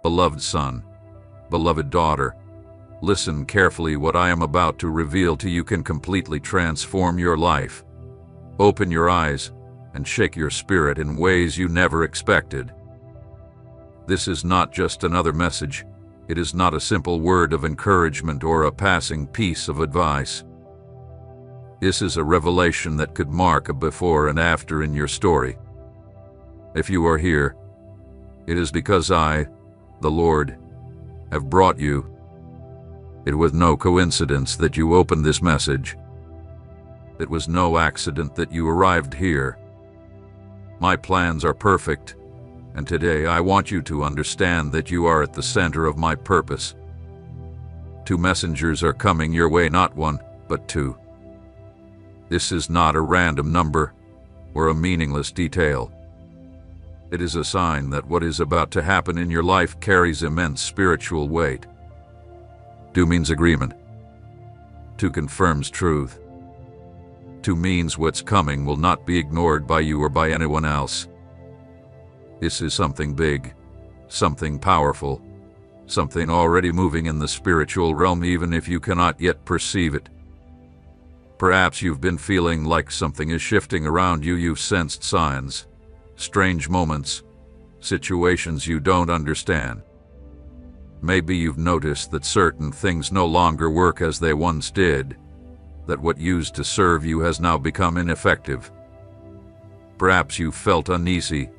Beloved son, beloved daughter, listen carefully. What I am about to reveal to you can completely transform your life. Open your eyes and shake your spirit in ways you never expected. This is not just another message. It is not a simple word of encouragement or a passing piece of advice. This is a revelation that could mark a before and after in your story. If you are here, it is because I, the Lord, have brought you. It was no coincidence that you opened this message. It was no accident that you arrived here. My plans are perfect, and today I want you to understand that you are at the center of my purpose. 2 messengers are coming your way, not 1, but 2. This is not a random number or a meaningless detail. It is a sign that what is about to happen in your life carries immense spiritual weight. 2 means agreement. 2 confirms truth. 2 means what's coming will not be ignored by you or by anyone else. This is something big, something powerful, something already moving in the spiritual realm even if you cannot yet perceive it. Perhaps you've been feeling like something is shifting around you. You've sensed signs, strange moments, situations you don't understand. Maybe you've noticed that certain things no longer work as they once did, that what used to serve you has now become ineffective. Perhaps you felt uneasy,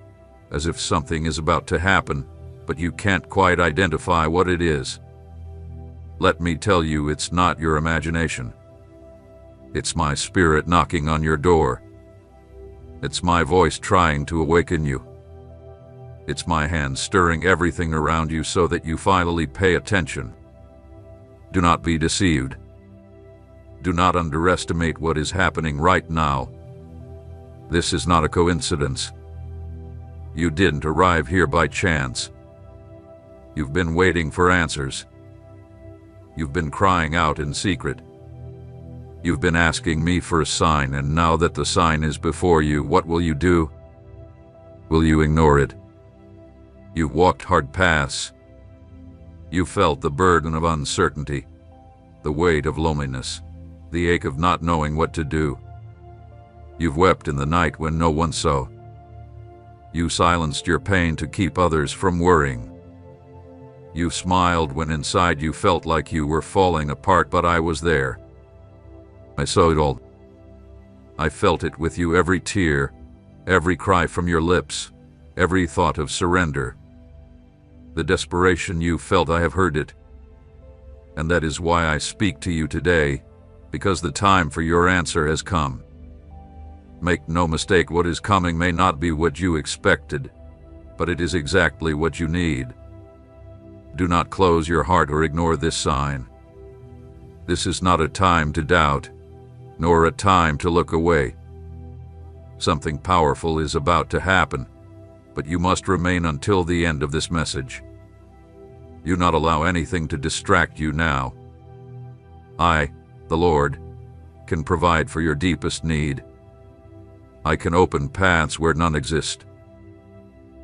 as if something is about to happen, but you can't quite identify what it is. Let me tell you, it's not your imagination. It's my spirit knocking on your door. It's my voice trying to awaken you. It's my hand stirring everything around you so that you finally pay attention. Do not be deceived. Do not underestimate what is happening right now. This is not a coincidence. You didn't arrive here by chance. You've been waiting for answers. You've been crying out in secret. You've been asking me for a sign, and now that the sign is before you, what will you do? Will you ignore it? You've walked hard paths. You felt the burden of uncertainty, the weight of loneliness, the ache of not knowing what to do. You've wept in the night when no one saw. You silenced your pain to keep others from worrying. You smiled when inside you felt like you were falling apart, but I was there. I saw it all. I felt it with you, every tear, every cry from your lips, every thought of surrender. The desperation you felt, I have heard it. And that is why I speak to you today, because the time for your answer has come. Make no mistake, what is coming may not be what you expected, but it is exactly what you need. Do not close your heart or ignore this sign. This is not a time to doubt, nor a time to look away. Something powerful is about to happen, but you must remain until the end of this message. Do not allow anything to distract you now. I, the Lord, can provide for your deepest need. I can open paths where none exist.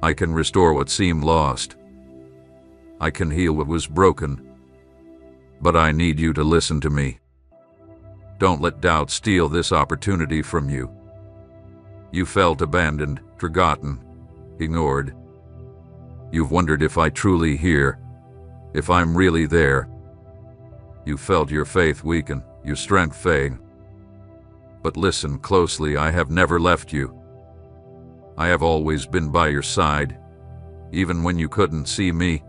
I can restore what seemed lost. I can heal what was broken. But I need you to listen to me. Don't let doubt steal this opportunity from you. You felt abandoned, forgotten, ignored. You've wondered if I truly hear, if I'm really there. You felt your faith weaken, your strength fade. But listen closely, I have never left you. I have always been by your side, even when you couldn't see me,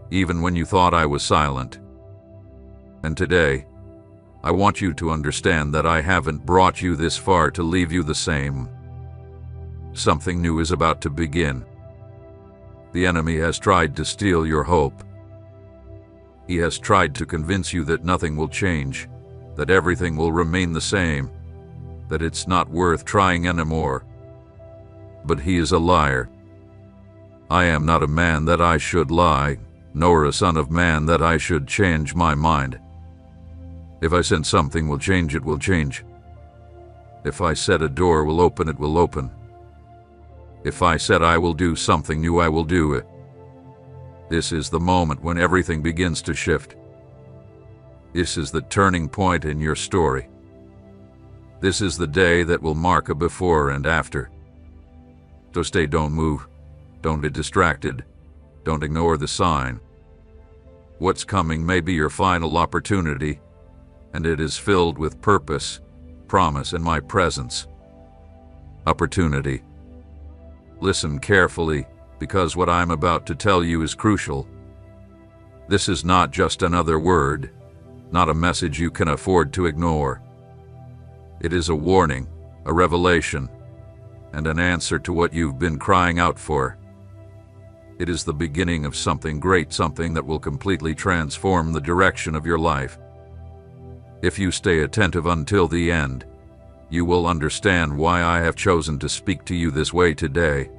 even when you thought I was silent. And today, I want you to understand that I haven't brought you this far to leave you the same. Something new is about to begin. The enemy has tried to steal your hope. He has tried to convince you that nothing will change, that everything will remain the same, that it's not worth trying anymore. But he is a liar. I am not a man that I should lie, nor a son of man that I should change my mind. If I said something will change, it will change. If I said a door will open, it will open. If I said I will do something new, I will do it. This is the moment when everything begins to shift. This is the turning point in your story. This is the day that will mark a before and after. So don't move. Don't be distracted. Don't ignore the sign. What's coming may be your final opportunity, and it is filled with purpose, promise, and my presence. Opportunity. Listen carefully, because what I'm about to tell you is crucial. This is not just another word, not a message you can afford to ignore. It is a warning, a revelation, and an answer to what you've been crying out for. It is the beginning of something great, something that will completely transform the direction of your life. If you stay attentive until the end, you will understand why I have chosen to speak to you this way today.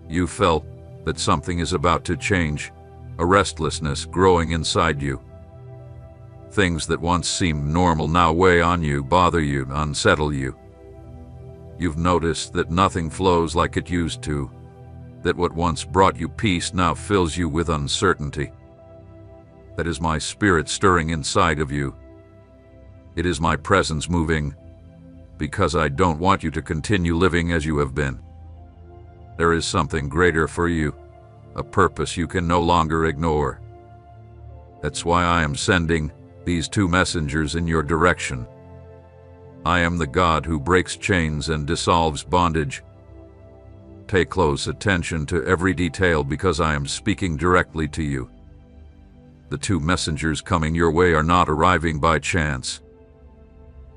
You felt that something is about to change, a restlessness growing inside you. Things that once seemed normal now weigh on you, bother you, unsettle you. You've noticed that nothing flows like it used to, that what once brought you peace now fills you with uncertainty. That is my spirit stirring inside of you. It is my presence moving, because I don't want you to continue living as you have been. There is something greater for you, a purpose you can no longer ignore. That's why I am sending these two messengers in your direction. I am the God who breaks chains and dissolves bondage. Pay close attention to every detail, because I am speaking directly to you. The two messengers coming your way are not arriving by chance.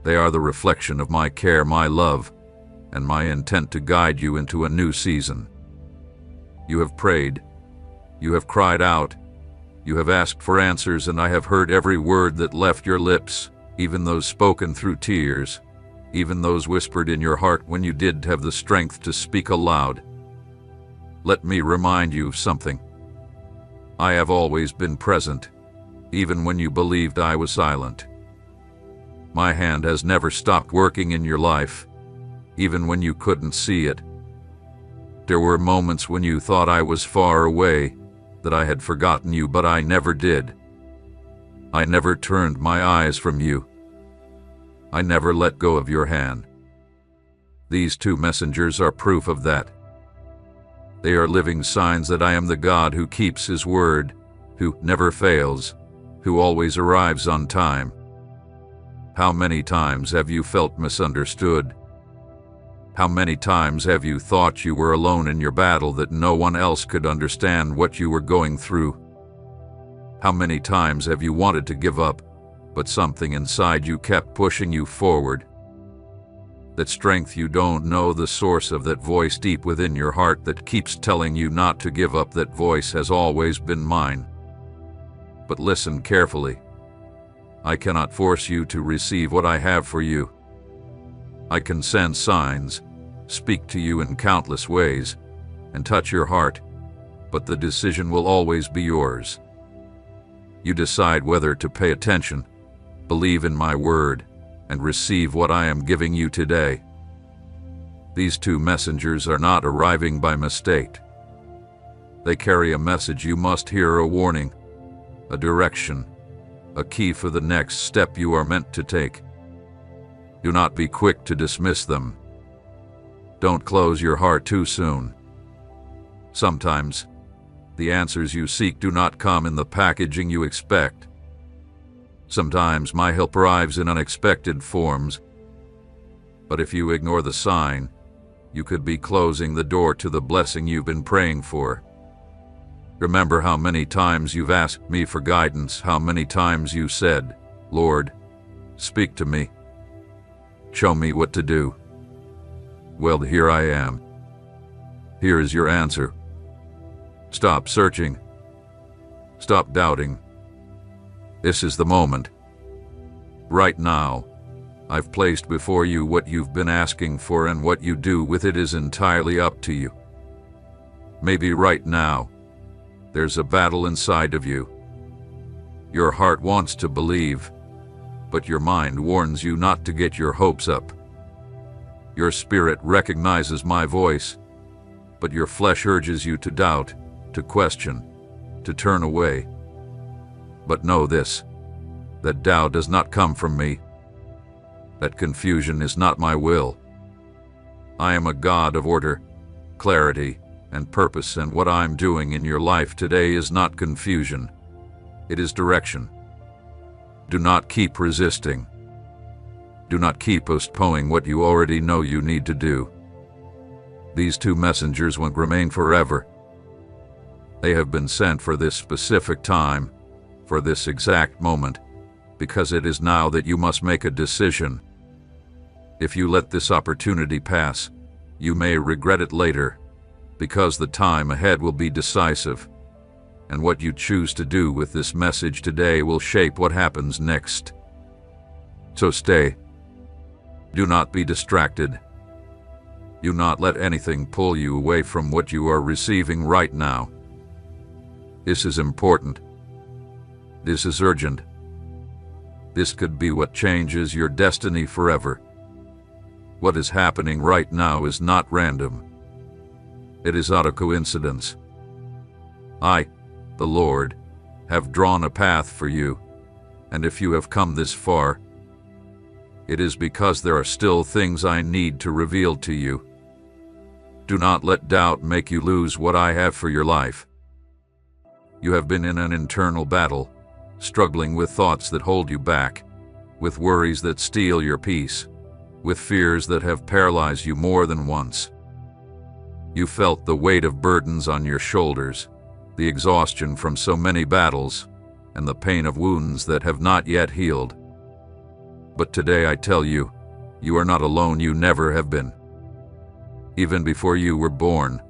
They are the reflection of my care, my love, and my intent to guide you into a new season. You have prayed. You have cried out. You have asked for answers, and I have heard every word that left your lips, even those spoken through tears, even those whispered in your heart when you did have the strength to speak aloud. Let me remind you of something. I have always been present, even when you believed I was silent. My hand has never stopped working in your life, even when you couldn't see it. There were moments when you thought I was far away, that I had forgotten you, but I never did. I never turned my eyes from you. I never let go of your hand. These two messengers are proof of that. They are living signs that I am the God who keeps his word, who never fails, who always arrives on time. How many times have you felt misunderstood? How many times have you thought you were alone in your battle, that no one else could understand what you were going through? How many times have you wanted to give up, but something inside you kept pushing you forward? That strength you don't know the source of, that voice deep within your heart that keeps telling you not to give up, that voice has always been mine. But listen carefully. I cannot force you to receive what I have for you. I can send signs, speak to you in countless ways, and touch your heart, but the decision will always be yours. You decide whether to pay attention, believe in my word, and receive what I am giving you today. These two messengers are not arriving by mistake. They carry a message you must hear, a warning, a direction, a key for the next step you are meant to take. Do not be quick to dismiss them. Don't close your heart too soon. Sometimes, the answers you seek do not come in the packaging you expect. Sometimes my help arrives in unexpected forms. But if you ignore the sign, you could be closing the door to the blessing you've been praying for. Remember how many times you've asked me for guidance, how many times you said, "Lord, speak to me. Show me what to do." Well, here I am. Here is your answer. Stop searching. Stop doubting. This is the moment. Right now, I've placed before you what you've been asking for, and what you do with it is entirely up to you. Maybe right now, there's a battle inside of you. Your heart wants to believe, but your mind warns you not to get your hopes up. Your spirit recognizes my voice, but your flesh urges you to doubt, to question, to turn away. But know this, that doubt does not come from me. That confusion is not my will. I am a God of order, clarity, and purpose, and what I'm doing in your life today is not confusion. It is direction. Do not keep resisting. Do not keep postponing what you already know you need to do. These two messengers won't remain forever. They have been sent for this specific time, for this exact moment, because it is now that you must make a decision. If you let this opportunity pass, you may regret it later, because the time ahead will be decisive, and what you choose to do with this message today will shape what happens next. So stay. Do not be distracted. Do not let anything pull you away from what you are receiving right now. This is important. This is urgent. This could be what changes your destiny forever. What is happening right now is not random. It is not a coincidence. I, the Lord, have drawn a path for you, and if you have come this far, it is because there are still things I need to reveal to you. Do not let doubt make you lose what I have for your life. You have been in an internal battle, struggling with thoughts that hold you back, with worries that steal your peace, with fears that have paralyzed you more than once. You felt the weight of burdens on your shoulders, the exhaustion from so many battles, and the pain of wounds that have not yet healed. But today I tell you, you are not alone. You never have been. Even before you were born,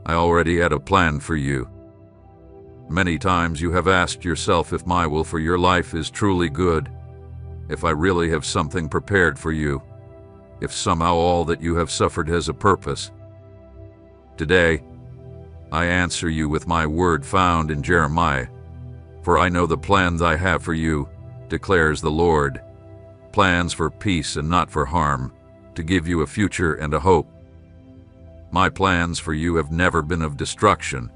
I already had a plan for you. Many times you have asked yourself if my will for your life is truly good, if I really have something prepared for you, if somehow all that you have suffered has a purpose. Today, I answer you with my word found in Jeremiah. For I know the plans I have for you, declares the Lord, plans for peace and not for harm, to give you a future and a hope. My plans for you have never been of destruction,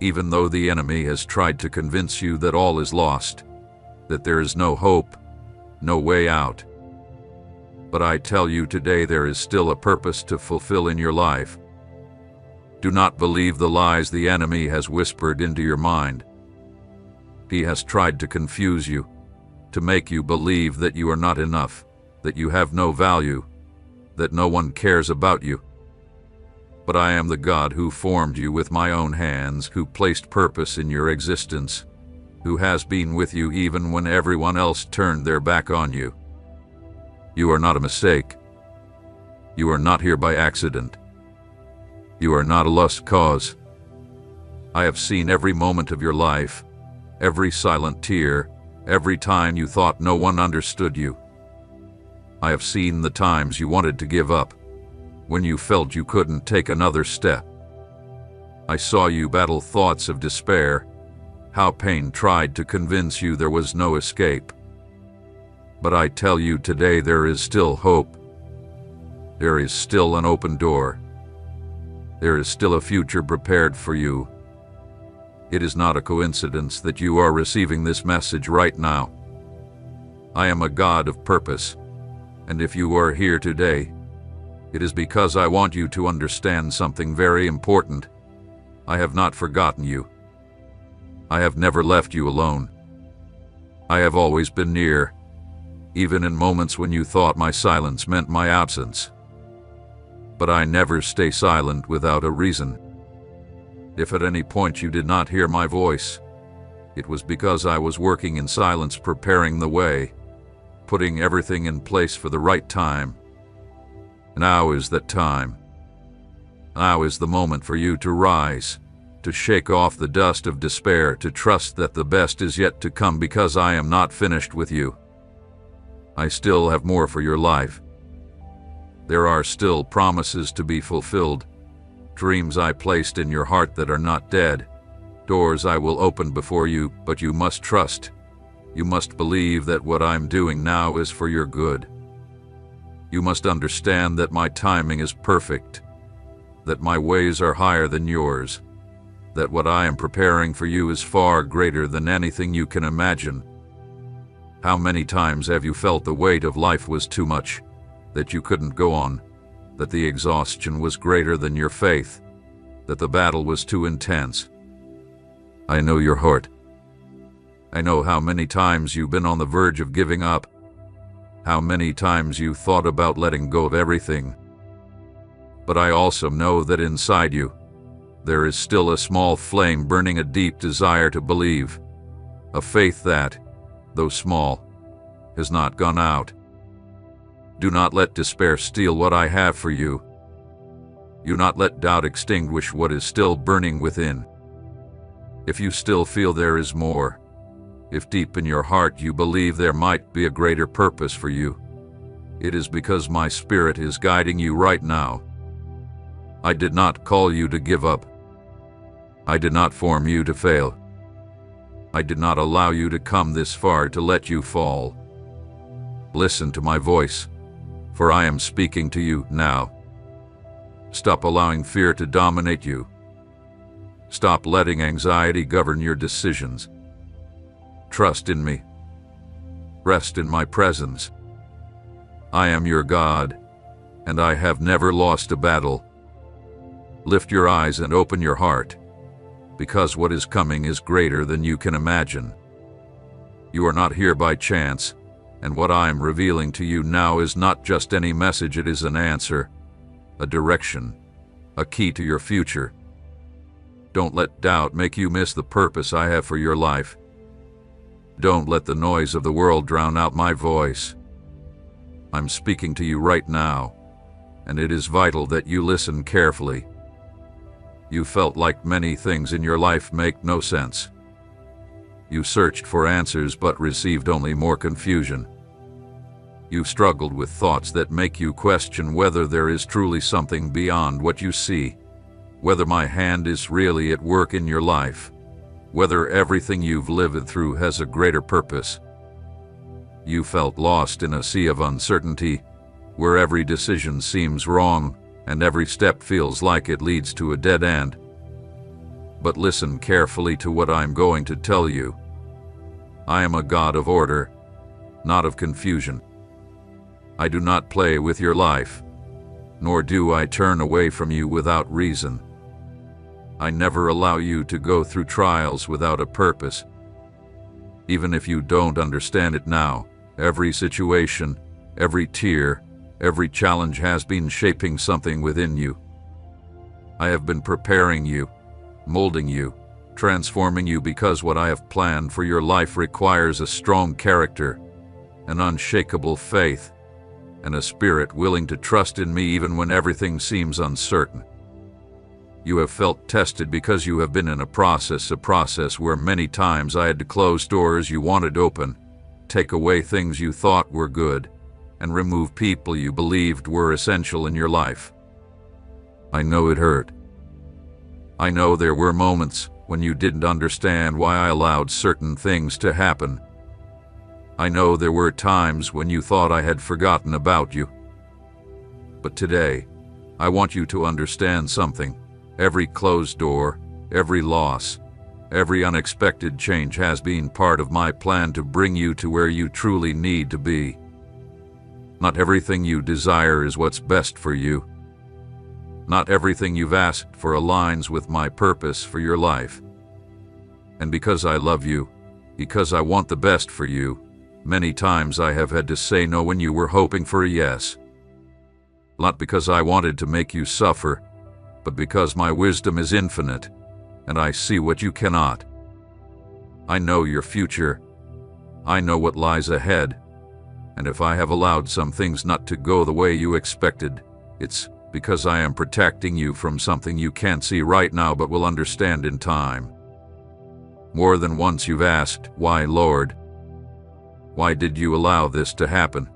even though the enemy has tried to convince you that all is lost, that there is no hope, no way out. But I tell you today there is still a purpose to fulfill in your life. Do not believe the lies the enemy has whispered into your mind. He has tried to confuse you, to make you believe that you are not enough, that you have no value, that no one cares about you. But I am the God who formed you with my own hands, who placed purpose in your existence, who has been with you even when everyone else turned their back on you. You are not a mistake. You are not here by accident. You are not a lost cause. I have seen every moment of your life, every silent tear, every time you thought no one understood you. I have seen the times you wanted to give up, when you felt you couldn't take another step. I saw you battle thoughts of despair, how pain tried to convince you there was no escape. But I tell you today there is still hope. There is still an open door. There is still a future prepared for you. It is not a coincidence that you are receiving this message right now. I am a God of purpose, and if you are here today, it is because I want you to understand something very important. I have not forgotten you. I have never left you alone. I have always been near, even in moments when you thought my silence meant my absence. But I never stay silent without a reason. If at any point you did not hear my voice, it was because I was working in silence, preparing the way, putting everything in place for the right time. Now is that time. Now is the moment for you to rise, to shake off the dust of despair, to trust that the best is yet to come, because I am not finished with you. I still have more for your life. There are still promises to be fulfilled, dreams I placed in your heart that are not dead, doors I will open before you, but you must trust. You must believe that what I'm doing now is for your good. You must understand that my timing is perfect, that my ways are higher than yours, that what I am preparing for you is far greater than anything you can imagine. How many times have you felt the weight of life was too much, that you couldn't go on, that the exhaustion was greater than your faith, that the battle was too intense? I know your heart. I know how many times you've been on the verge of giving up, how many times you thought about letting go of everything. But I also know that inside you, there is still a small flame burning a deep desire to believe, a faith that, though small, has not gone out. Do not let despair steal what I have for you. Do not let doubt extinguish what is still burning within. If you still feel there is more, if deep in your heart you believe there might be a greater purpose for you, it is because my Spirit is guiding you right now. I did not call you to give up. I did not form you to fail. I did not allow you to come this far to let you fall. Listen to my voice, for I am speaking to you now. Stop allowing fear to dominate you. Stop letting anxiety govern your decisions. Trust in me. Rest in my presence. I am your God, and I have never lost a battle. Lift your eyes and open your heart, because what is coming is greater than you can imagine. You are not here by chance, and what I am revealing to you now is not just any message, it is an answer, a direction, a key to your future. Don't let doubt make you miss the purpose I have for your life. Don't let the noise of the world drown out my voice. I'm speaking to you right now, and it is vital that you listen carefully. You felt like many things in your life make no sense. You searched for answers but received only more confusion. You struggled with thoughts that make you question whether there is truly something beyond what you see, whether my hand is really at work in your life, whether everything you've lived through has a greater purpose. You felt lost in a sea of uncertainty, where every decision seems wrong and every step feels like it leads to a dead end. But listen carefully to what I'm going to tell you. I am a God of order, not of confusion. I do not play with your life, nor do I turn away from you without reason. I never allow you to go through trials without a purpose. Even if you don't understand it now, every situation, every tear, every challenge has been shaping something within you. I have been preparing you, molding you, transforming you, because what I have planned for your life requires a strong character, an unshakable faith, and a spirit willing to trust in me even when everything seems uncertain. You have felt tested because you have been in a process where many times I had to close doors you wanted open, take away things you thought were good, and remove people you believed were essential in your life. I know it hurt. I know there were moments when you didn't understand why I allowed certain things to happen. I know there were times when you thought I had forgotten about you. But today, I want you to understand something. Every closed door, every loss, every unexpected change has been part of my plan to bring you to where you truly need to be. Not everything you desire is what's best for you. Not everything you've asked for aligns with my purpose for your life. And because I love you, because I want the best for you, many times I have had to say no when you were hoping for a yes. Not because I wanted to make you suffer, but because my wisdom is infinite, and I see what you cannot. I know your future. I know what lies ahead. And if I have allowed some things not to go the way you expected, it's because I am protecting you from something you can't see right now but will understand in time. More than once you've asked, "Why, Lord? Why did you allow this to happen?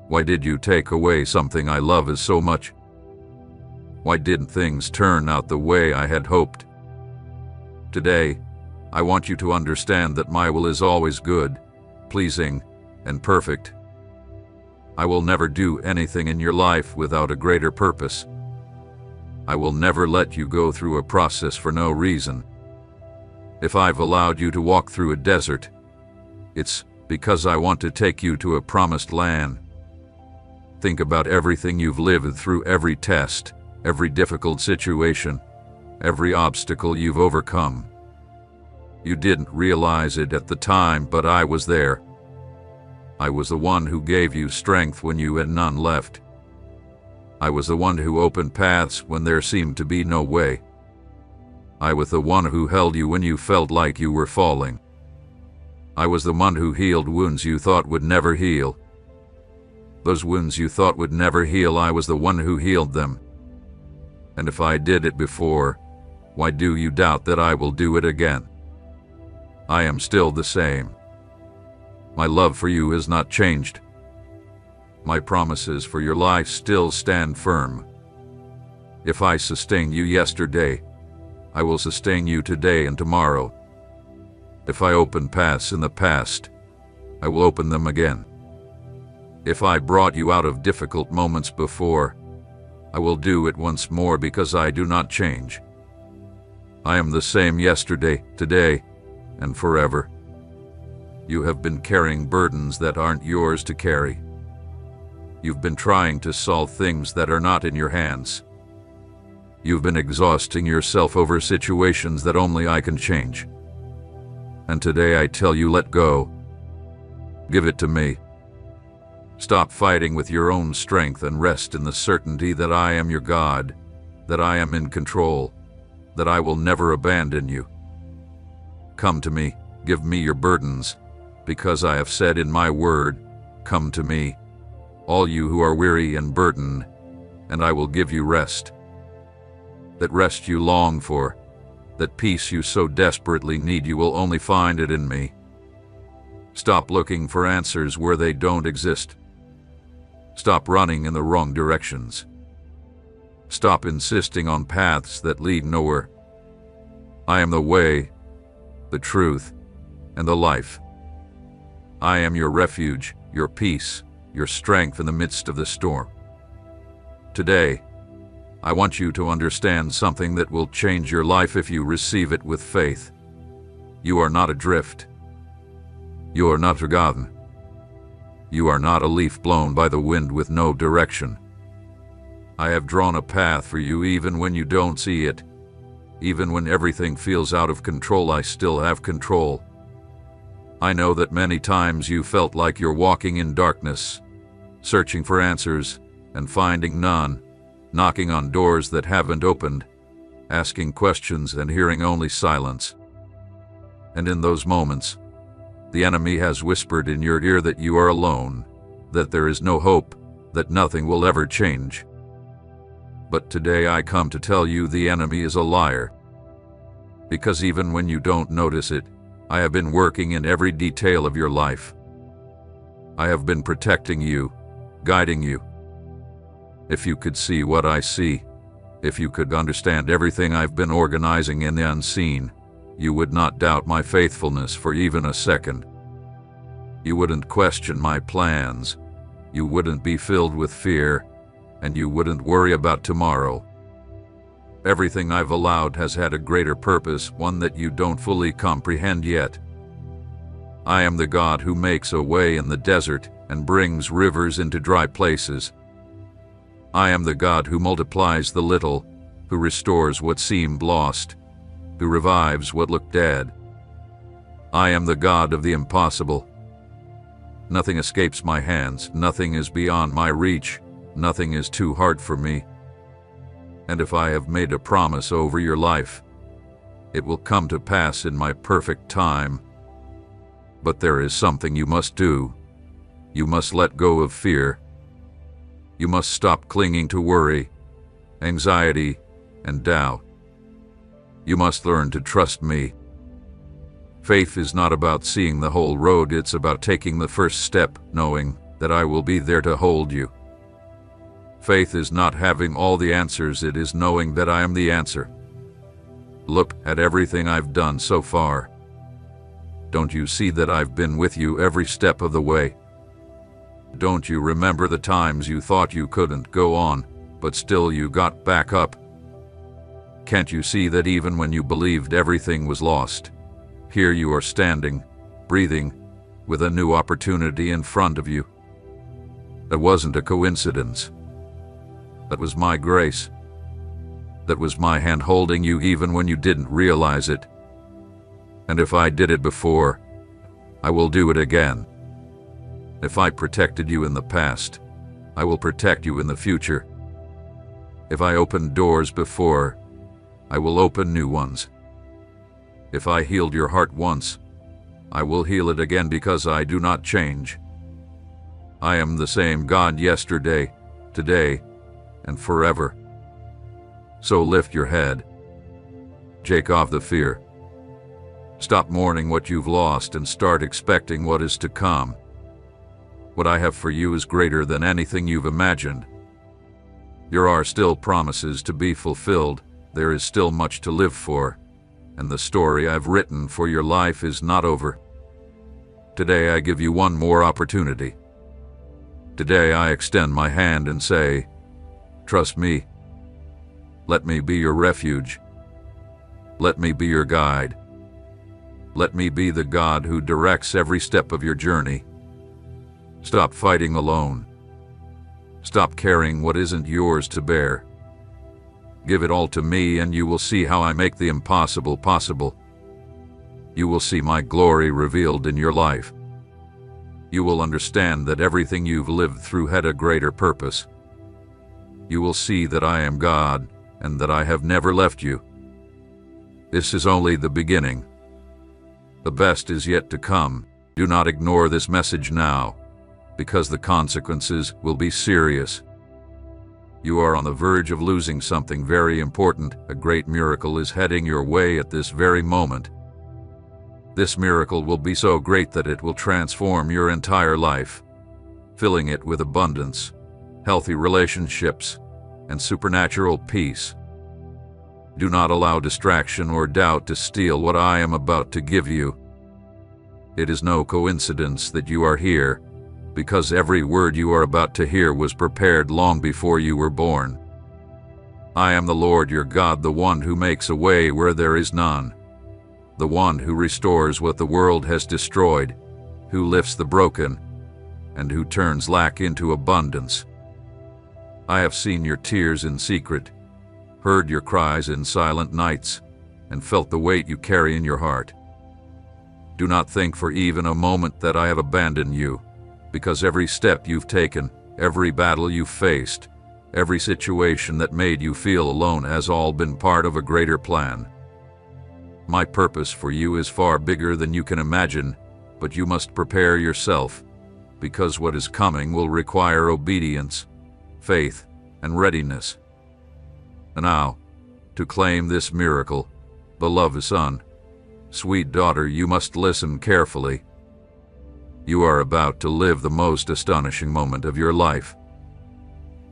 Why did you take away something I love so much? Why didn't things turn out the way I had hoped?" Today, I want you to understand that my will is always good, pleasing, and perfect. I will never do anything in your life without a greater purpose. I will never let you go through a process for no reason. If I've allowed you to walk through a desert, it's because I want to take you to a promised land. Think about everything you've lived through, every test, every difficult situation, every obstacle you've overcome. You didn't realize it at the time, but I was there. I was the one who gave you strength when you had none left. I was the one who opened paths when there seemed to be no way. I was the one who held you when you felt like you were falling. I was the one who healed wounds you thought would never heal. Those wounds you thought would never heal, I was the one who healed them. And if I did it before, why do you doubt that I will do it again? I am still the same. My love for you has not changed. My promises for your life still stand firm. If I sustained you yesterday, I will sustain you today and tomorrow. If I opened paths in the past, I will open them again. If I brought you out of difficult moments before, I will do it once more because I do not change. I am the same yesterday, today, and forever. You have been carrying burdens that aren't yours to carry. You've been trying to solve things that are not in your hands. You've been exhausting yourself over situations that only I can change. And today I tell you, let go. Give it to me. Stop fighting with your own strength and rest in the certainty that I am your God, that I am in control, that I will never abandon you. Come to me, give me your burdens, because I have said in my word, come to me, all you who are weary and burdened, and I will give you rest. That rest you long for, that peace you so desperately need, you will only find it in me. Stop looking for answers where they don't exist. Stop running in the wrong directions. Stop insisting on paths that lead nowhere. I am the way, the truth, and the life. I am your refuge, your peace, your strength in the midst of the storm. Today, I want you to understand something that will change your life if you receive it with faith. You are not adrift. You are not forgotten. You are not a leaf blown by the wind with no direction. I have drawn a path for you even when you don't see it. Even when everything feels out of control, I still have control. I know that many times you felt like you're walking in darkness, searching for answers and finding none, knocking on doors that haven't opened, asking questions and hearing only silence. And in those moments, the enemy has whispered in your ear that you are alone, that there is no hope, that nothing will ever change. But today I come to tell you the enemy is a liar. Because even when you don't notice it, I have been working in every detail of your life. I have been protecting you, guiding you. If you could see what I see, if you could understand everything I've been organizing in the unseen, you would not doubt my faithfulness for even a second. You wouldn't question my plans. You wouldn't be filled with fear, and you wouldn't worry about tomorrow. Everything I've allowed has had a greater purpose, one that you don't fully comprehend yet. I am the God who makes a way in the desert and brings rivers into dry places. I am the God who multiplies the little, who restores what seemed lost, who revives what looked dead. I am the God of the impossible. Nothing escapes my hands, nothing is beyond my reach, nothing is too hard for me. And if I have made a promise over your life, it will come to pass in my perfect time. But there is something you must do. You must let go of fear. You must stop clinging to worry, anxiety, and doubt. You must learn to trust me. Faith is not about seeing the whole road, it's about taking the first step, knowing that I will be there to hold you. Faith is not having all the answers, it is knowing that I am the answer. Look at everything I've done so far. Don't you see that I've been with you every step of the way? Don't you remember the times you thought you couldn't go on, but still you got back up? Can't you see that even when you believed everything was lost, here you are standing, breathing, with a new opportunity in front of you? That wasn't a coincidence. That was my grace. That was my hand holding you even when you didn't realize it. And if I did it before, I will do it again. If I protected you in the past, I will protect you in the future. If I opened doors before, I will open new ones. If I healed your heart once, I will heal it again because I do not change. I am the same God yesterday, today, and forever. So lift your head. Shake off the fear. Stop mourning what you've lost and start expecting what is to come. What I have for you is greater than anything you've imagined. There are still promises to be fulfilled. There is still much to live for, and the story I've written for your life is not over. Today I give you one more opportunity. Today I extend my hand and say, trust me. Let me be your refuge. Let me be your guide. Let me be the God who directs every step of your journey. Stop fighting alone. Stop carrying what isn't yours to bear. Give it all to me and you will see how I make the impossible possible. You will see my glory revealed in your life. You will understand that everything you've lived through had a greater purpose. You will see that I am God and that I have never left you. This is only the beginning. The best is yet to come. Do not ignore this message now, because the consequences will be serious. You are on the verge of losing something very important. A great miracle is heading your way at this very moment. This miracle will be so great that it will transform your entire life, filling it with abundance, healthy relationships, and supernatural peace. Do not allow distraction or doubt to steal what I am about to give you. It is no coincidence that you are here, because every word you are about to hear was prepared long before you were born. I am the Lord your God, the one who makes a way where there is none, the one who restores what the world has destroyed, who lifts the broken, and who turns lack into abundance. I have seen your tears in secret, heard your cries in silent nights, and felt the weight you carry in your heart. Do not think for even a moment that I have abandoned you, because every step you've taken, every battle you've faced, every situation that made you feel alone has all been part of a greater plan. My purpose for you is far bigger than you can imagine, but you must prepare yourself, because what is coming will require obedience, faith, and readiness. And now, to claim this miracle, beloved son, sweet daughter, you must listen carefully. You are about to live the most astonishing moment of your life.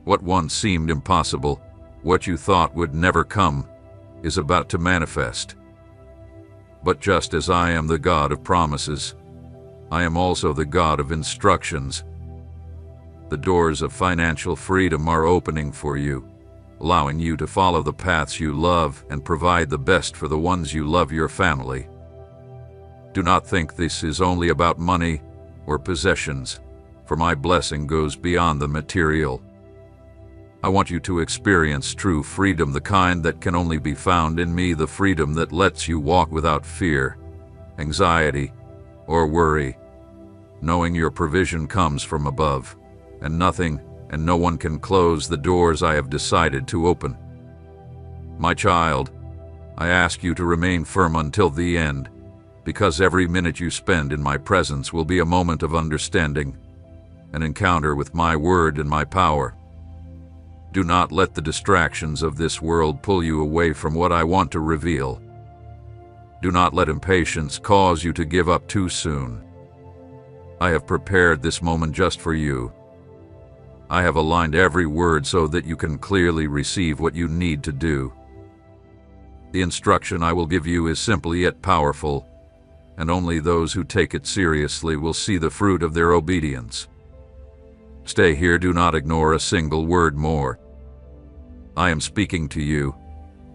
What once seemed impossible, what you thought would never come, is about to manifest. But just as I am the God of promises, I am also the God of instructions. The doors of financial freedom are opening for you, allowing you to follow the paths you love and provide the best for the ones you love, your family. Do not think this is only about money or possessions, for my blessing goes beyond the material. I want you to experience true freedom, the kind that can only be found in me, the freedom that lets you walk without fear, anxiety, or worry, knowing your provision comes from above, and nothing and no one can close the doors I have decided to open. My child, I ask you to remain firm until the end, because every minute you spend in my presence will be a moment of understanding, an encounter with my word and my power. Do not let the distractions of this world pull you away from what I want to reveal. Do not let impatience cause you to give up too soon. I have prepared this moment just for you. I have aligned every word so that you can clearly receive what you need to do. The instruction I will give you is simple yet powerful, and only those who take it seriously will see the fruit of their obedience. Stay here, do not ignore a single word more. I am speaking to you,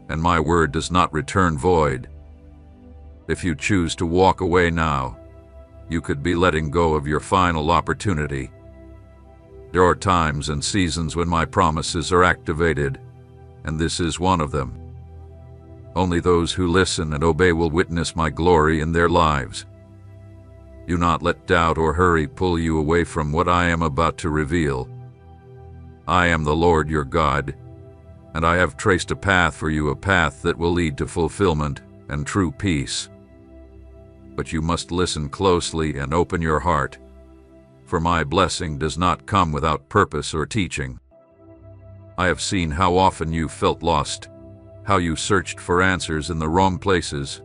and my word does not return void. If you choose to walk away now, you could be letting go of your final opportunity. There are times and seasons when my promises are activated, and this is one of them. Only those who listen and obey will witness my glory in their lives. Do not let doubt or hurry pull you away from what I am about to reveal. I am the Lord your God, and I have traced a path for you, a path that will lead to fulfillment and true peace. But you must listen closely and open your heart, for my blessing does not come without purpose or teaching. I have seen how often you felt lost, how you searched for answers in the wrong places,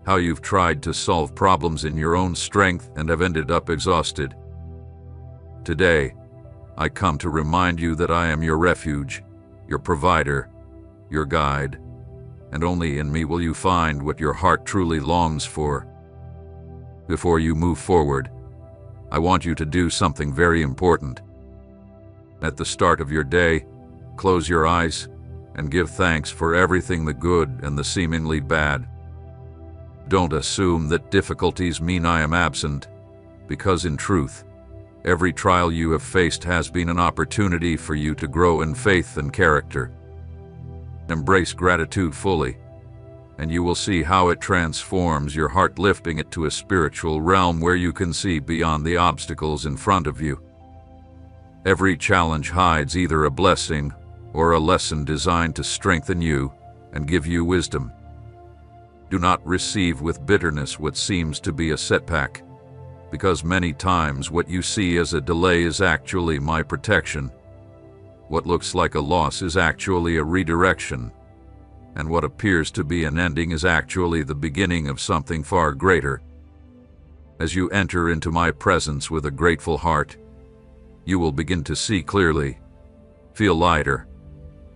how you've tried to solve problems in your own strength and have ended up exhausted. Today, I come to remind you that I am your refuge, your provider, your guide, and only in me will you find what your heart truly longs for. Before you move forward, I want you to do something very important. At the start of your day, close your eyes and give thanks for everything the good and the seemingly bad. Don't assume that difficulties mean I am absent, because in truth, every trial you have faced has been an opportunity for you to grow in faith and character. Embrace gratitude fully, and you will see how it transforms your heart, lifting it to a spiritual realm where you can see beyond the obstacles in front of you. Every challenge hides either a blessing or a lesson designed to strengthen you and give you wisdom. Do not receive with bitterness what seems to be a setback, because many times what you see as a delay is actually my protection. What looks like a loss is actually a redirection, and what appears to be an ending is actually the beginning of something far greater. As you enter into my presence with a grateful heart, you will begin to see clearly, feel lighter,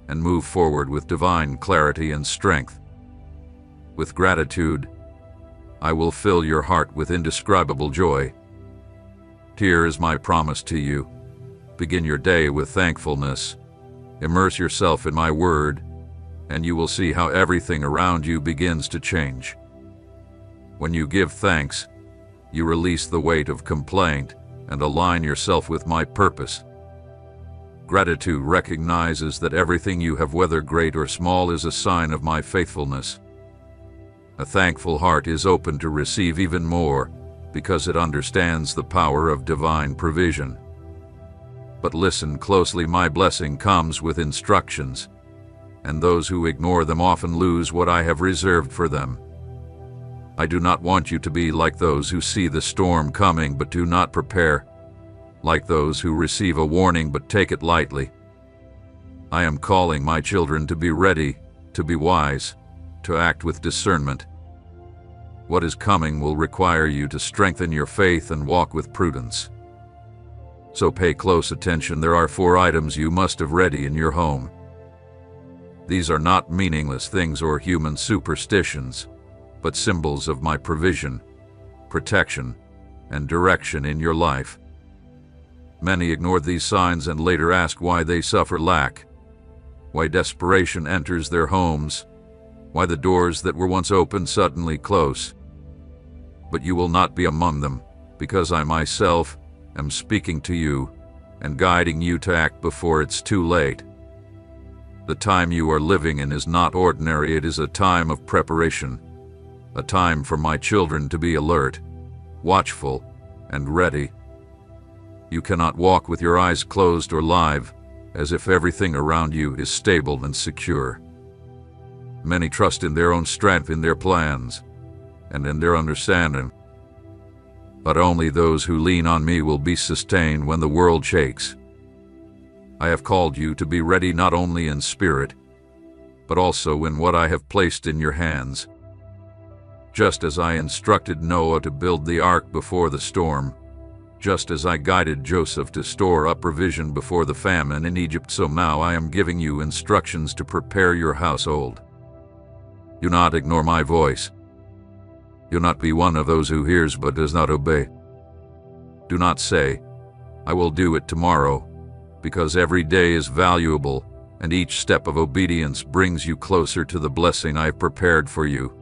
and move forward with divine clarity and strength. With gratitude, I will fill your heart with indescribable joy. Here is my promise to you. Begin your day with thankfulness. Immerse yourself in my word, and you will see how everything around you begins to change. When you give thanks, you release the weight of complaint and align yourself with my purpose. Gratitude recognizes that everything you have, whether great or small, is a sign of my faithfulness. A thankful heart is open to receive even more because it understands the power of divine provision. But listen closely, my blessing comes with instructions, and those who ignore them often lose what I have reserved for them. I do not want you to be like those who see the storm coming but do not prepare, like those who receive a warning but take it lightly. I am calling my children to be ready, to be wise, to act with discernment. What is coming will require you to strengthen your faith and walk with prudence. So pay close attention. There are 4 items you must have ready in your home. These are not meaningless things or human superstitions, but symbols of my provision, protection, and direction in your life. Many ignore these signs and later ask why they suffer lack, why desperation enters their homes, why the doors that were once open suddenly close. But you will not be among them, because I myself am speaking to you and guiding you to act before it's too late. The time you are living in is not ordinary. It is a time of preparation, a time for my children to be alert, watchful, and ready. You cannot walk with your eyes closed or live, as if everything around you is stable and secure. Many trust in their own strength, in their plans, and in their understanding. But only those who lean on me will be sustained when the world shakes. I have called you to be ready not only in spirit, but also in what I have placed in your hands. Just as I instructed Noah to build the ark before the storm, just as I guided Joseph to store up provision before the famine in Egypt, so now I am giving you instructions to prepare your household. Do not ignore my voice. Do not be one of those who hears but does not obey. Do not say, I will do it tomorrow, because every day is valuable and each step of obedience brings you closer to the blessing I have prepared for you.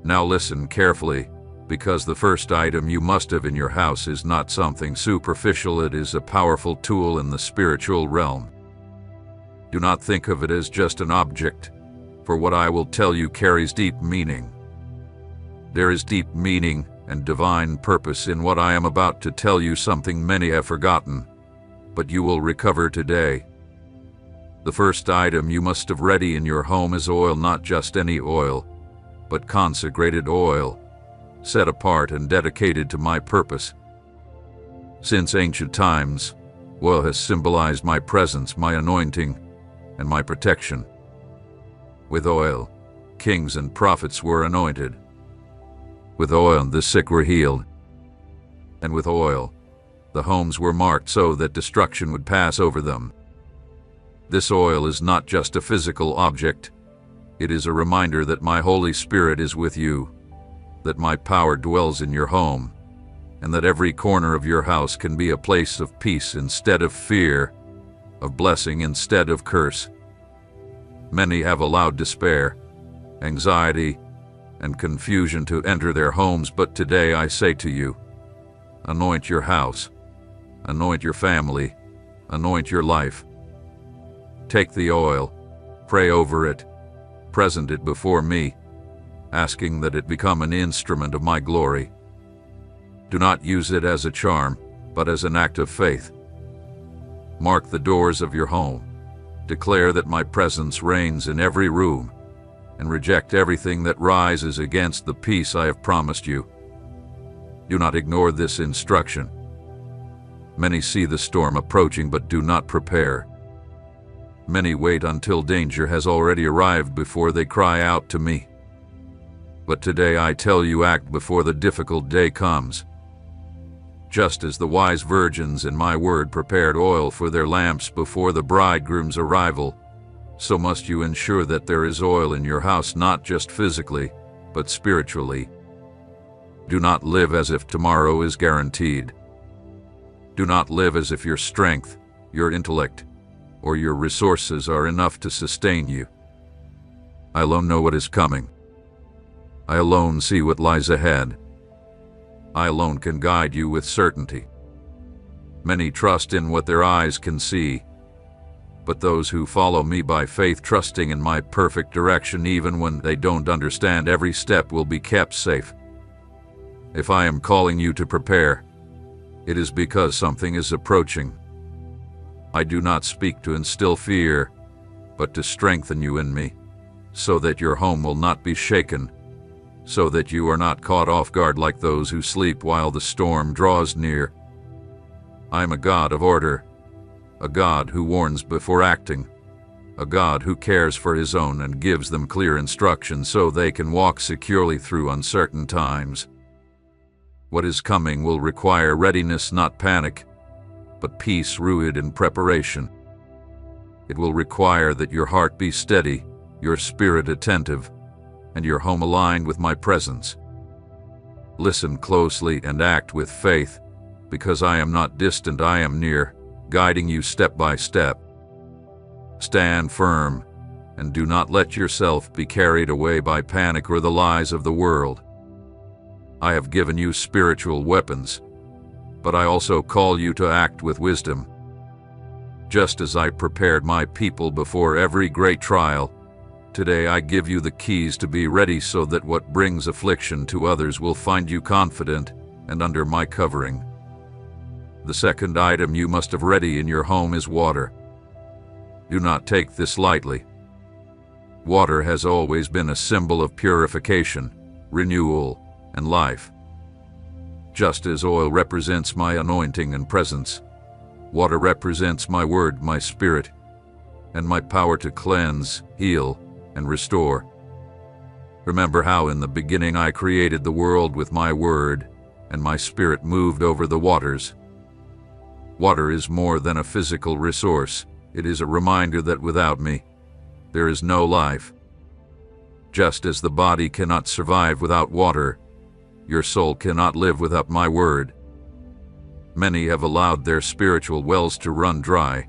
Now listen carefully, because the first item you must have in your house is not something superficial, it is a powerful tool in the spiritual realm. Do not think of it as just an object, for what I will tell you carries deep meaning. There is deep meaning and divine purpose in what I am about to tell you, something many have forgotten, but you will recover today. The first item you must have ready in your home is oil, not just any oil, but consecrated oil, set apart and dedicated to my purpose. Since ancient times, oil has symbolized my presence, my anointing, and my protection. With oil, kings and prophets were anointed. With oil, the sick were healed. And with oil, the homes were marked so that destruction would pass over them. This oil is not just a physical object. It is a reminder that my Holy Spirit is with you, that my power dwells in your home, and that every corner of your house can be a place of peace instead of fear, of blessing instead of curse. Many have allowed despair, anxiety, and confusion to enter their homes, but today I say to you, anoint your house, anoint your family, anoint your life. Take the oil, pray over it, present it before me, asking that it become an instrument of my glory. Do not use it as a charm, but as an act of faith. Mark the doors of your home, declare that my presence reigns in every room, and reject everything that rises against the peace I have promised you. Do not ignore this instruction. Many see the storm approaching but do not prepare. Many wait until danger has already arrived before they cry out to me. But today I tell you, act before the difficult day comes. Just as the wise virgins in my word prepared oil for their lamps before the bridegroom's arrival, so must you ensure that there is oil in your house, not just physically, but spiritually. Do not live as if tomorrow is guaranteed. Do not live as if your strength, your intellect, or your resources are enough to sustain you. I alone know what is coming. I alone see what lies ahead. I alone can guide you with certainty. Many trust in what their eyes can see, but those who follow me by faith, trusting in my perfect direction even when they don't understand, every step will be kept safe. If I am calling you to prepare, it is because something is approaching. I do not speak to instill fear, but to strengthen you in me, so that your home will not be shaken, so that you are not caught off guard like those who sleep while the storm draws near. I am a God of order, a God who warns before acting, a God who cares for his own and gives them clear instructions so they can walk securely through uncertain times. What is coming will require readiness, not panic, but peace rooted in preparation. It will require that your heart be steady, your spirit attentive, and your home aligned with my presence. Listen closely and act with faith, because I am not distant, I am near, guiding you step by step. Stand firm, and do not let yourself be carried away by panic or the lies of the world. I have given you spiritual weapons, but I also call you to act with wisdom. Just as I prepared my people before every great trial, today I give you the keys to be ready so that what brings affliction to others will find you confident and under my covering. The second item you must have ready in your home is water. Do not take this lightly. Water has always been a symbol of purification, renewal, and life. Just as oil represents my anointing and presence, water represents my word, my spirit, and my power to cleanse, heal, and restore. Remember how in the beginning I created the world with my word, and my spirit moved over the waters. Water is more than a physical resource. It is a reminder that without me, there is no life. Just as the body cannot survive without water, your soul cannot live without my word. Many have allowed their spiritual wells to run dry,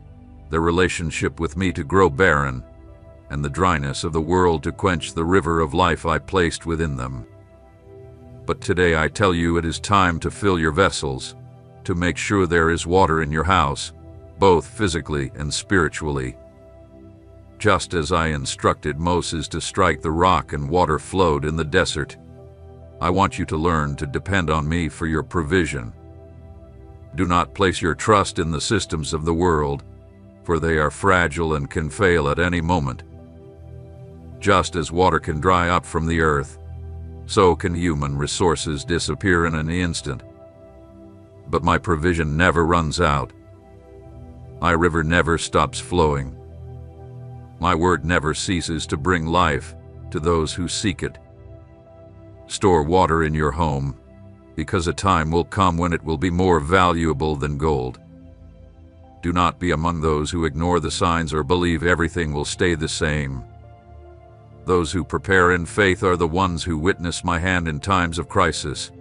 their relationship with me to grow barren, and the dryness of the world to quench the river of life I placed within them. But today I tell you it is time to fill your vessels, to make sure there is water in your house, both physically and spiritually. Just as I instructed Moses to strike the rock and water flowed in the desert, I want you to learn to depend on me for your provision. Do not place your trust in the systems of the world, for they are fragile and can fail at any moment. Just as water can dry up from the earth, so can human resources disappear in an instant. But my provision never runs out. My river never stops flowing. My word never ceases to bring life to those who seek it. Store water in your home, because a time will come when it will be more valuable than gold. Do not be among those who ignore the signs or believe everything will stay the same. Those who prepare in faith are the ones who witness my hand in times of crisis.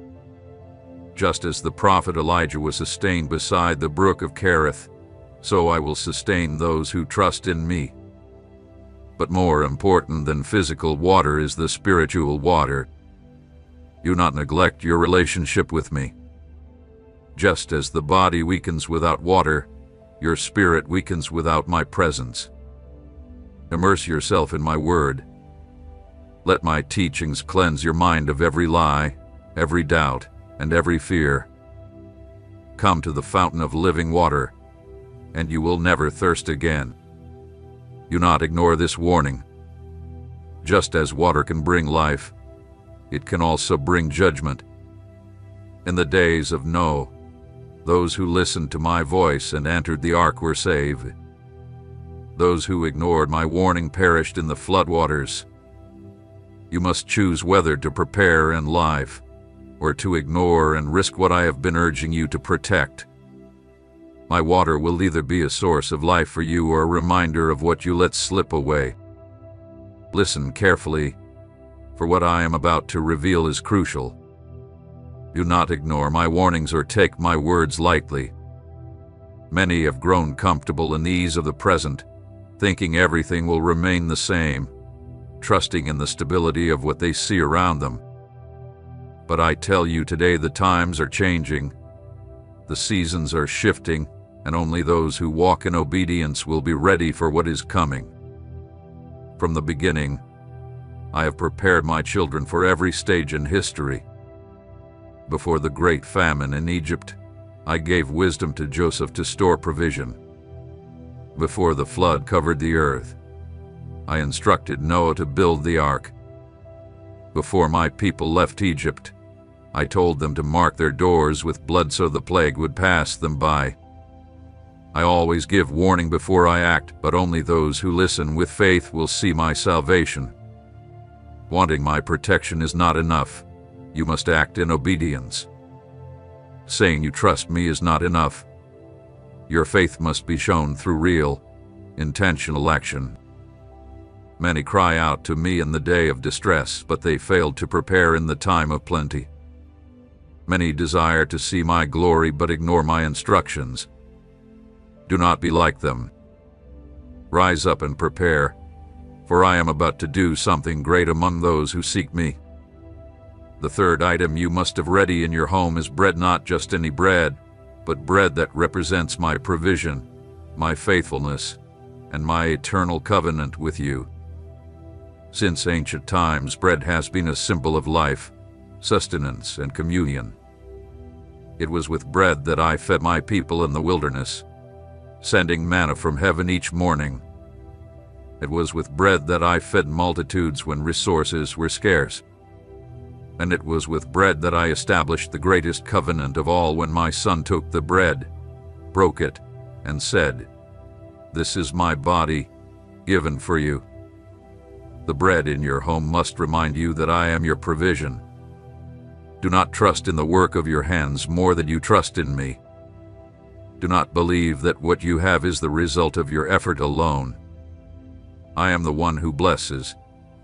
Just as the prophet Elijah was sustained beside the brook of Cherith, so I will sustain those who trust in me. But more important than physical water is the spiritual water. Do not neglect your relationship with me. Just as the body weakens without water, your spirit weakens without my presence. Immerse yourself in my word. Let my teachings cleanse your mind of every lie, every doubt, and every fear. Come to the fountain of living water, and you will never thirst again. Do not ignore this warning. Just as water can bring life, it can also bring judgment. In the days of Noah, those who listened to my voice and entered the ark were saved. Those who ignored my warning perished in the floodwaters. You must choose whether to prepare and live, or to ignore and risk what I have been urging you to protect. My water will either be a source of life for you or a reminder of what you let slip away. Listen carefully, for what I am about to reveal is crucial. Do not ignore my warnings or take my words lightly. Many have grown comfortable in the ease of the present, thinking everything will remain the same, trusting in the stability of what they see around them. But I tell you today the times are changing, the seasons are shifting, and only those who walk in obedience will be ready for what is coming. From the beginning, I have prepared my children for every stage in history. Before the great famine in Egypt, I gave wisdom to Joseph to store provision. Before the flood covered the earth, I instructed Noah to build the ark. Before my people left Egypt, I told them to mark their doors with blood so the plague would pass them by. I always give warning before I act, but only those who listen with faith will see my salvation. Wanting my protection is not enough. You must act in obedience. Saying you trust me is not enough. Your faith must be shown through real, intentional action. Many cry out to me in the day of distress, but they failed to prepare in the time of plenty. Many desire to see my glory but ignore my instructions. Do not be like them. Rise up and prepare, for I am about to do something great among those who seek me. The third item you must have ready in your home is bread, not just any bread, but bread that represents my provision, my faithfulness, and my eternal covenant with you. Since ancient times, bread has been a symbol of life, sustenance, and communion. It was with bread that I fed my people in the wilderness, sending manna from heaven each morning. It was with bread that I fed multitudes when resources were scarce. And it was with bread that I established the greatest covenant of all when my son took the bread, broke it, and said, "This is my body, given for you." The bread in your home must remind you that I am your provision. Do not trust in the work of your hands more than you trust in me. Do not believe that what you have is the result of your effort alone. I am the one who blesses,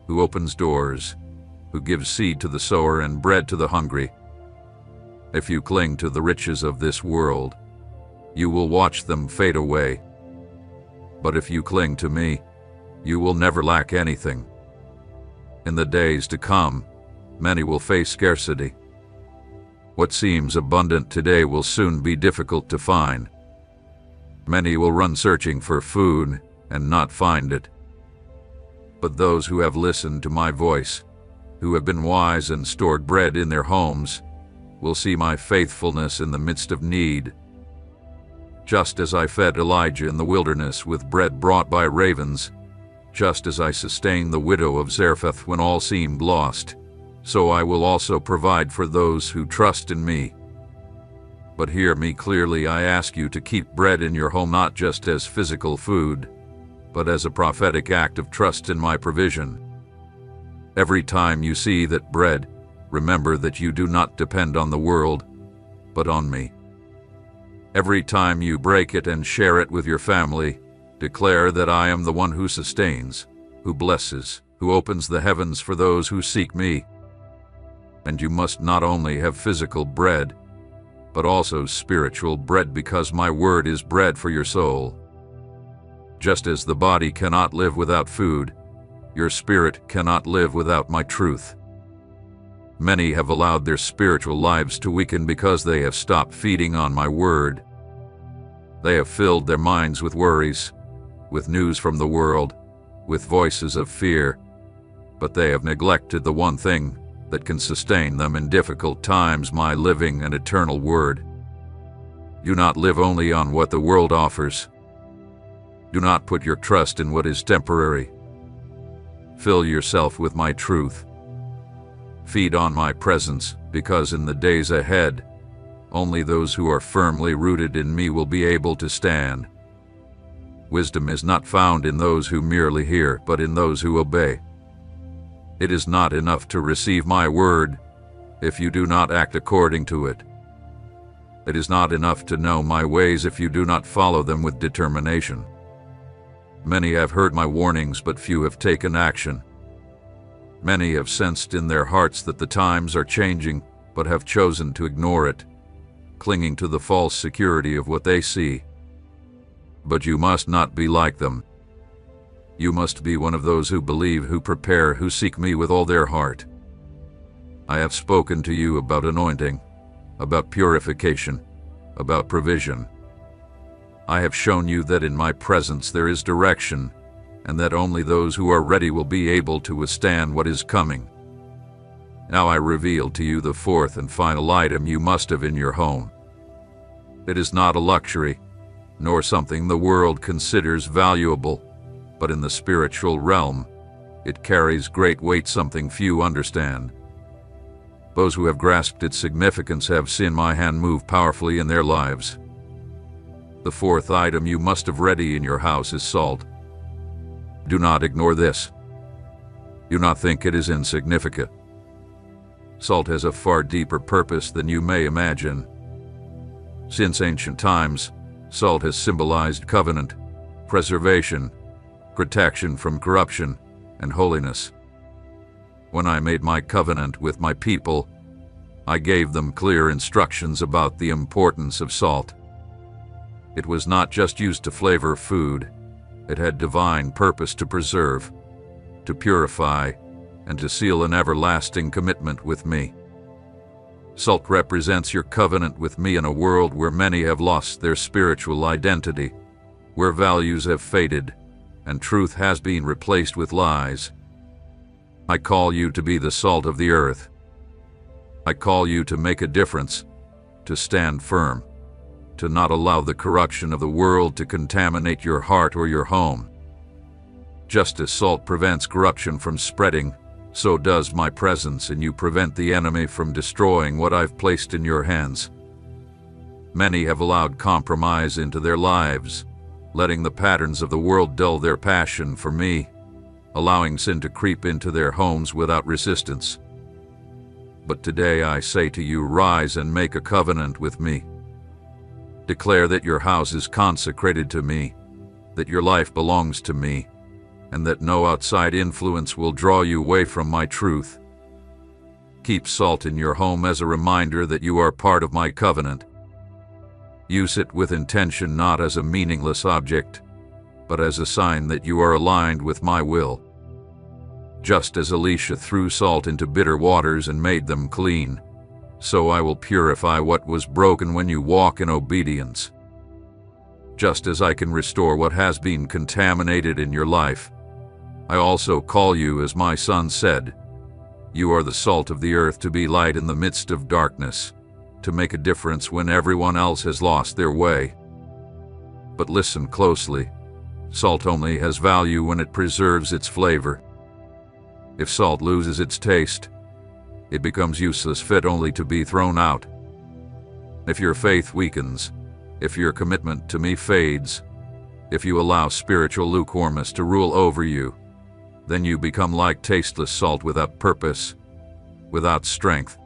who opens doors, who gives seed to the sower and bread to the hungry. If you cling to the riches of this world, you will watch them fade away. But if you cling to me, you will never lack anything. In the days to come, many will face scarcity. What seems abundant today will soon be difficult to find. Many will run searching for food and not find it. But those who have listened to my voice, who have been wise and stored bread in their homes, will see my faithfulness in the midst of need. Just as I fed Elijah in the wilderness with bread brought by ravens, just as I sustained the widow of Zarephath when all seemed lost, so I will also provide for those who trust in me. But hear me clearly, I ask you to keep bread in your home not just as physical food, but as a prophetic act of trust in my provision. Every time you see that bread, remember that you do not depend on the world, but on me. Every time you break it and share it with your family, declare that I am the one who sustains, who blesses, who opens the heavens for those who seek me. And you must not only have physical bread, but also spiritual bread, because my word is bread for your soul. Just as the body cannot live without food, your spirit cannot live without my truth. Many have allowed their spiritual lives to weaken because they have stopped feeding on my word. They have filled their minds with worries, with news from the world, with voices of fear, but they have neglected the one thing that can sustain them in difficult times, my living and eternal word. Do not live only on what the world offers. Do not put your trust in what is temporary. Fill yourself with my truth. Feed on my presence, because in the days ahead, only those who are firmly rooted in me will be able to stand. Wisdom is not found in those who merely hear, but in those who obey. It is not enough to receive my word if you do not act according to it. It is not enough to know my ways if you do not follow them with determination. Many have heard my warnings, but few have taken action. Many have sensed in their hearts that the times are changing, but have chosen to ignore it, clinging to the false security of what they see. But you must not be like them. You must be one of those who believe, who prepare, who seek me with all their heart. I have spoken to you about anointing, about purification, about provision. I have shown you that in my presence there is direction, and that only those who are ready will be able to withstand what is coming. Now I reveal to you the fourth and final item you must have in your home. It is not a luxury, nor something the world considers valuable, but in the spiritual realm, it carries great weight, something few understand. Those who have grasped its significance have seen my hand move powerfully in their lives. The fourth item you must have ready in your house is salt. Do not ignore this. Do not think it is insignificant. Salt has a far deeper purpose than you may imagine. Since ancient times, salt has symbolized covenant, preservation, protection from corruption, and holiness. When I made my covenant with my people, I gave them clear instructions about the importance of salt. It was not just used to flavor food. It had divine purpose to preserve, to purify, and to seal an everlasting commitment with me. Salt represents your covenant with me in a world where many have lost their spiritual identity, where values have faded, and truth has been replaced with lies. I call you to be the salt of the earth. I call you to make a difference, to stand firm, to not allow the corruption of the world to contaminate your heart or your home. Just as salt prevents corruption from spreading, so does my presence in you prevent the enemy from destroying what I've placed in your hands. Many have allowed compromise into their lives, letting the patterns of the world dull their passion for me, allowing sin to creep into their homes without resistance. But today I say to you, rise and make a covenant with me. Declare that your house is consecrated to me, that your life belongs to me, and that no outside influence will draw you away from my truth. Keep salt in your home as a reminder that you are part of my covenant. Use it with intention, not as a meaningless object, but as a sign that you are aligned with my will. Just as Elisha threw salt into bitter waters and made them clean, so I will purify what was broken when you walk in obedience. Just as I can restore what has been contaminated in your life, I also call you, as my son said, you are the salt of the earth, to be light in the midst of darkness, to make a difference when everyone else has lost their way. But listen closely. Salt only has value when it preserves its flavor. If salt loses its taste, it becomes useless, fit only to be thrown out. If your faith weakens, if your commitment to me fades, if you allow spiritual lukewarmness to rule over you, then you become like tasteless salt, without purpose, without strength.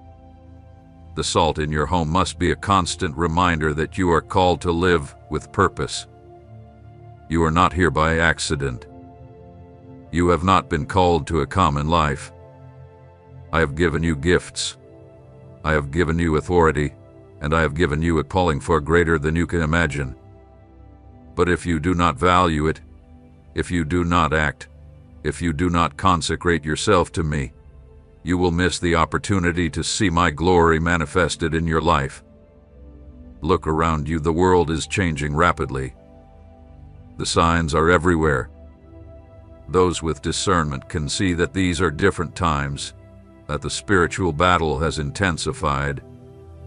The salt in your home must be a constant reminder that you are called to live with purpose. You are not here by accident. You have not been called to a common life. I have given you gifts. I have given you authority, and I have given you a calling far greater than you can imagine. But if you do not value it, if you do not act, if you do not consecrate yourself to me, you will miss the opportunity to see my glory manifested in your life. Look around you. The world is changing rapidly. The signs are everywhere. Those with discernment can see that these are different times, that the spiritual battle has intensified,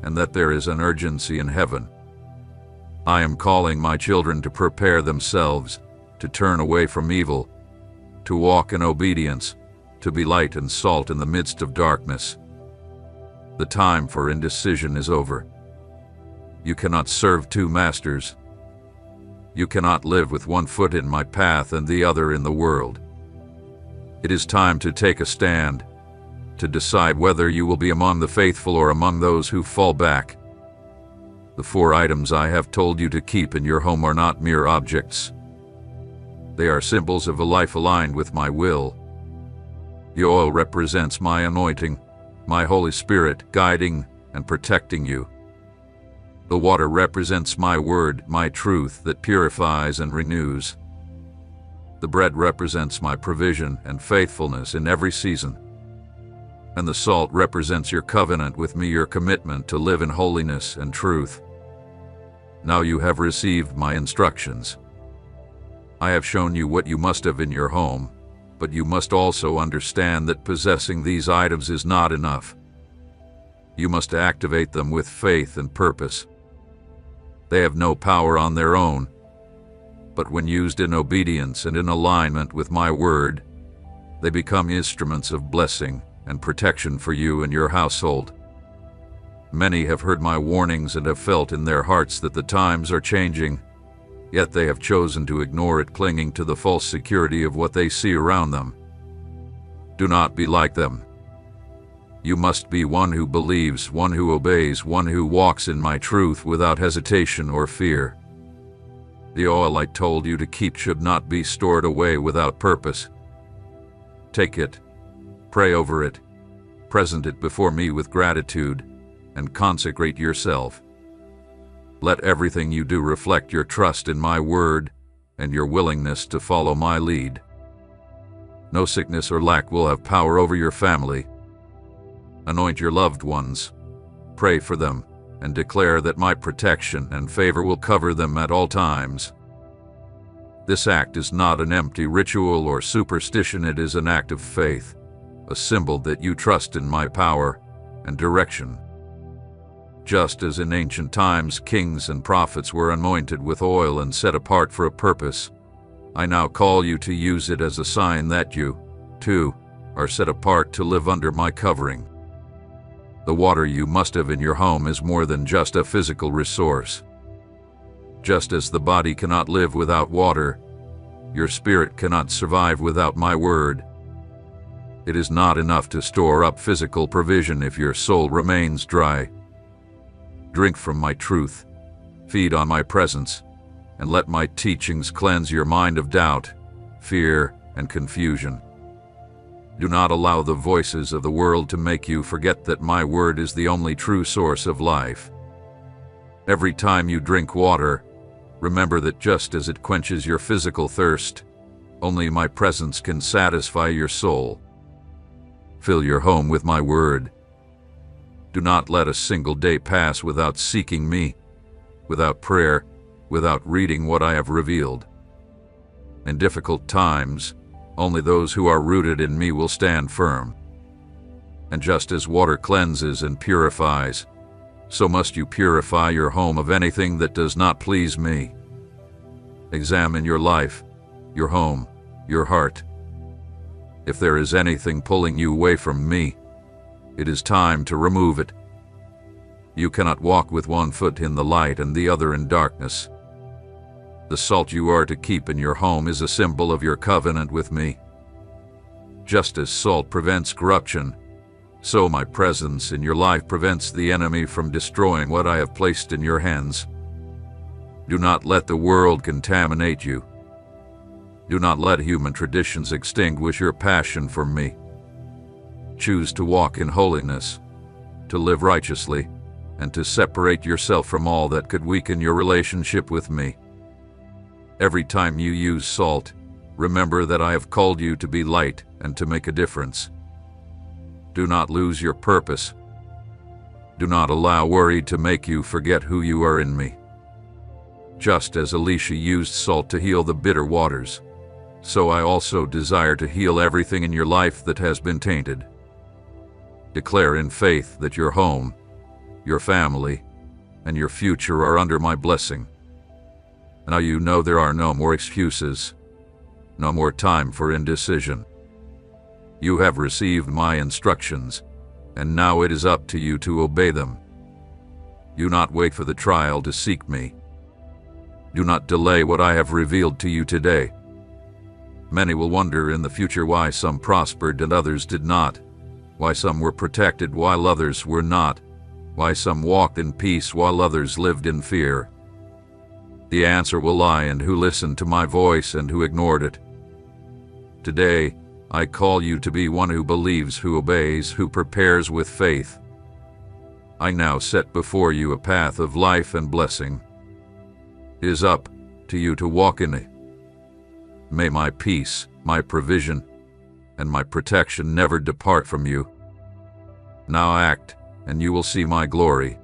and that there is an urgency in heaven. I am calling my children to prepare themselves, to turn away from evil, to walk in obedience, to be light and salt in the midst of darkness. The time for indecision is over. You cannot serve two masters. You cannot live with one foot in my path and the other in the world. It is time to take a stand, to decide whether you will be among the faithful or among those who fall back. The 4 items I have told you to keep in your home are not mere objects. They are symbols of a life aligned with my will. The oil represents my anointing, my Holy Spirit guiding and protecting you. The water represents my word, my truth that purifies and renews. The bread represents my provision and faithfulness in every season. And the salt represents your covenant with me, your commitment to live in holiness and truth. Now you have received my instructions. I have shown you what you must have in your home, but you must also understand that possessing these items is not enough. You must activate them with faith and purpose. They have no power on their own, but when used in obedience and in alignment with my word, they become instruments of blessing and protection for you and your household. Many have heard my warnings and have felt in their hearts that the times are changing, yet they have chosen to ignore it, clinging to the false security of what they see around them. Do not be like them. You must be one who believes, one who obeys, one who walks in my truth without hesitation or fear. The oil I told you to keep should not be stored away without purpose. Take it, pray over it, present it before me with gratitude, and consecrate yourself. Let everything you do reflect your trust in my word and your willingness to follow my lead. No sickness or lack will have power over your family. Anoint your loved ones, pray for them, and declare that my protection and favor will cover them at all times. This act is not an empty ritual or superstition. It is an act of faith, a symbol that you trust in my power and direction. Just as in ancient times kings and prophets were anointed with oil and set apart for a purpose, I now call you to use it as a sign that you, too, are set apart to live under my covering. The water you must have in your home is more than just a physical resource. Just as the body cannot live without water, your spirit cannot survive without my word. It is not enough to store up physical provision if your soul remains dry. Drink from my truth, feed on my presence, and let my teachings cleanse your mind of doubt, fear, and confusion. Do not allow the voices of the world to make you forget that my word is the only true source of life. Every time you drink water, Remember that just as it quenches your physical thirst, only my presence can satisfy your soul. Fill your home with my word. Do not let a single day pass without seeking me, without prayer, without reading what I have revealed. In difficult times, only those who are rooted in me will stand firm. And just as water cleanses and purifies, so must you purify your home of anything that does not please me. Examine your life, your home, your heart. If there is anything pulling you away from me, it is time to remove it. You cannot walk with one foot in the light and the other in darkness. The salt you are to keep in your home is a symbol of your covenant with me. Just as salt prevents corruption, so my presence in your life prevents the enemy from destroying what I have placed in your hands. Do not let the world contaminate you. Do not let human traditions extinguish your passion for me. Choose to walk in holiness, to live righteously, and to separate yourself from all that could weaken your relationship with me. Every time you use salt, remember that I have called you to be light and to make a difference. Do not lose your purpose. Do not allow worry to make you forget who you are in me. Just as Elisha used salt to heal the bitter waters, so I also desire to heal everything in your life that has been tainted. Declare in faith that your home, your family, and your future are under my blessing. Now you know there are no more excuses, no more time for indecision. You have received my instructions, and now it is up to you to obey them. Do not wait for the trial to seek me. Do not delay what I have revealed to you today. Many will wonder in the future why some prospered and others did not, why some were protected while others were not, why some walked in peace while others lived in fear. The answer will lie in who listened to my voice and who ignored it. Today, I call you to be one who believes, who obeys, who prepares with faith. I now set before you a path of life and blessing. It is up to you to walk in it. May my peace, my provision, and my protection never depart from you. Now act, and you will see my glory.